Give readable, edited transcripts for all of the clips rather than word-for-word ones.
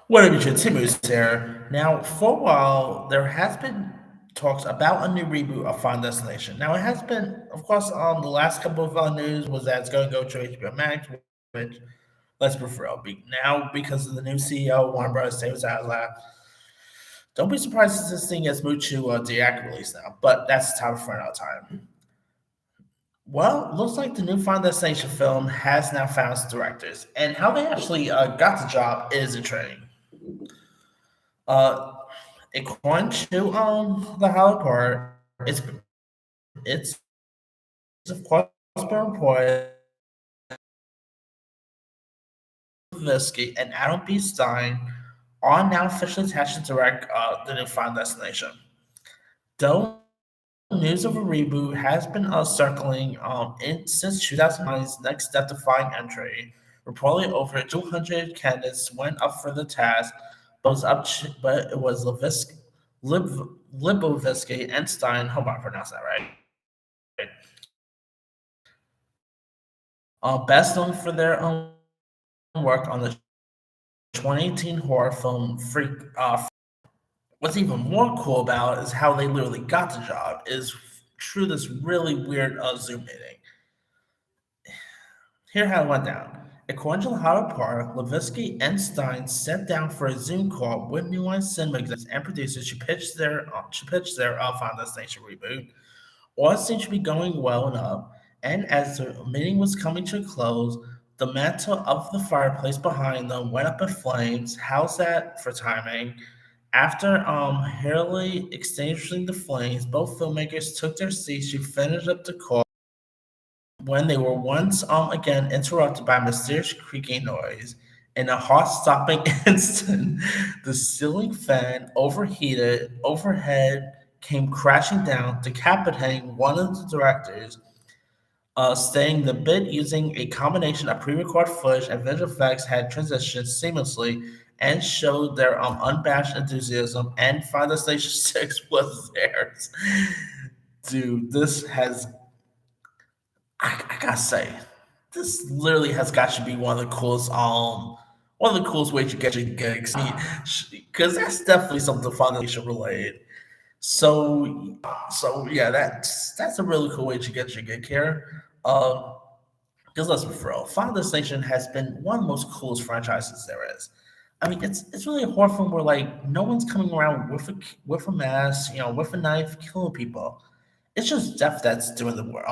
What have you continues here? Now, for a while, there has been talks about a new reboot of Final Destination. Now, it has been, of course, the last couple of news was that it's going to go to HBO Max, which, let's be for real, now because of the new CEO, Warner Bros. David Zaslav, don't be surprised if this thing gets moved to theatrical release now, but that's time for another time. Well, looks like the new Final Destination film has now found its directors, and how they actually got the job is intriguing. Uh, According to the Hollywood Report, it's of course been reported Visky and Adam B. Stein are now officially attached to direct the new Final Destination. Though news of a reboot has been circling since 2009's next death-defying entry, reportedly over 200 candidates went up for the task, but it was Lib, Libovisky and Stein. Hope I pronounced that right. Best known for their own work on the 2018 horror film Freak. What's even more cool about is how they literally got the job is through this really weird Zoom meeting. Here how it went down. According to Howard Park, Levinsky and Stein sat down for a Zoom call with New Line Cinema executives and producers to pitch their Final Destination reboot. All seemed to be going well enough, and as the meeting was coming to a close, the mantle of the fireplace behind them went up in flames. How's that for timing? After hurriedly extinguishing the flames, both filmmakers took their seats to finish up the call when they were once again interrupted by a mysterious creaking noise. In a heart-stopping instant, the ceiling fan overheated overhead, came crashing down, decapitating one of the directors, stating the bit using a combination of pre-recorded footage and visual effects had transitioned seamlessly and showed their unabashed enthusiasm, and Final Station 6 was theirs. Dude, this has I gotta say, this literally has got to be one of the coolest ways you get your gigs. Because that's definitely something foundation related. So yeah, that's a really cool way to get your gig here. Because let's be real, Final Destination has been one of the most coolest franchises there is. I mean, it's really a horror film where like no one's coming around with a mask, with a knife, killing people. It's just death that's doing the work.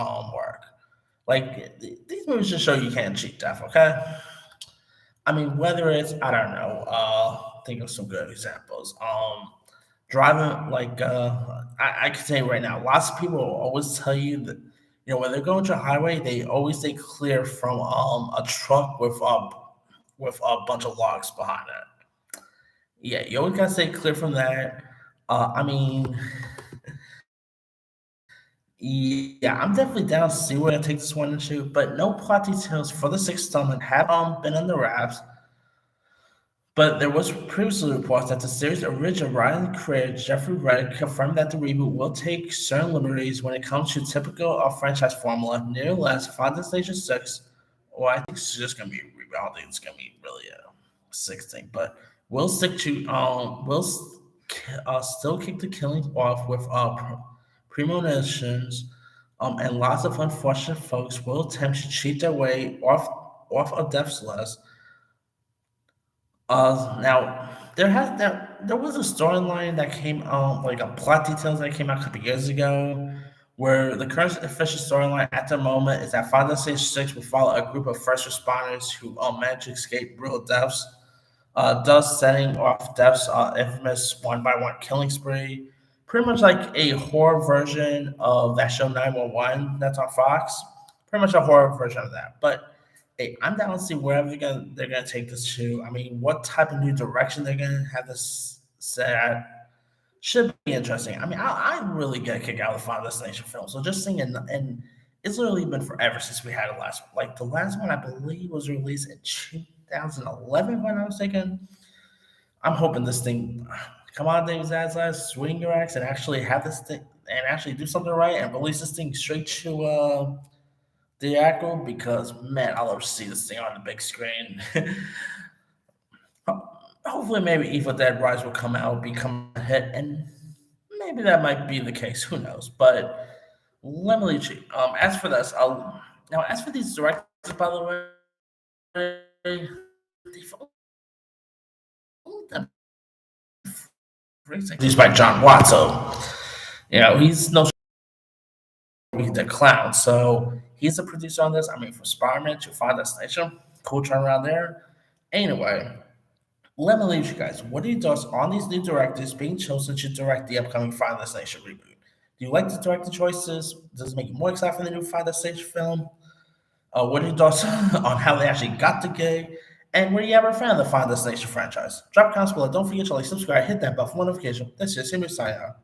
Like these movies just show you can't cheat death. Okay, I mean whether it's I don't know. Think of some good examples. Driving like I can say right now, lots of people will always tell you that when they're going to a highway, they always stay clear from a truck with a bunch of logs behind it. Yeah, you always gotta stay clear from that. I mean, yeah, I'm definitely down to see where they're gonna take this one and two, but no plot details for the sixth installment have been on the wraps. But there was previously reports that the series' original writer and creator Jeffrey Reddick confirmed that the reboot will take certain liberties when it comes to typical franchise formula. Nevertheless, Final Station 6, well, I think it's just gonna be reboot. I don't think it's gonna be really a 16, but we'll stick to still kick the killings off with premonitions, and lots of unfortunate folks will attempt to cheat their way off of death's list. Now there was a storyline that came out, like a plot details that came out a couple years ago, where the current official storyline at the moment is that Final Stage 6 will follow a group of first responders who manage to escape brutal deaths, thus setting off Death's infamous one by one killing spree. Pretty much like a horror version of that show 911 that's on Fox. Pretty much a horror version of that. But hey, I'm down to see wherever they're gonna take this to. I mean, what type of new direction they're gonna have this set at should be interesting. I mean, I really get a kick out of the Final Destination film. So just seeing it, and it's literally been forever since we had the last one. Like the last one, I believe, was released in 2011, if I'm not mistaken. I'm hoping this thing, come on, David Zaslav, swing your axe and actually have this thing and actually do something right and release this thing straight to theatrical because man, I love to see this thing on the big screen. Hopefully, maybe Evil Dead Rise will come out, become a hit, and maybe that might be the case. Who knows? But let me leave you. As for this, as for these directors, by the way, they've only done produced by John Watts, so he's no he's the clown. So he's a producer on this. I mean, from Spider-Man to Final Destination, cool turnaround there. Anyway, let me leave you guys. What are your thoughts on these new directors being chosen to direct the upcoming Final Destination reboot? Do you like the director choices? Does it make you more excited for the new Final Destination film? What are your thoughts on how they actually got the gig? And were you ever a fan of the Final Destination franchise? Drop comments below. Don't forget to like, subscribe, hit that bell for notification. That's just me signing out.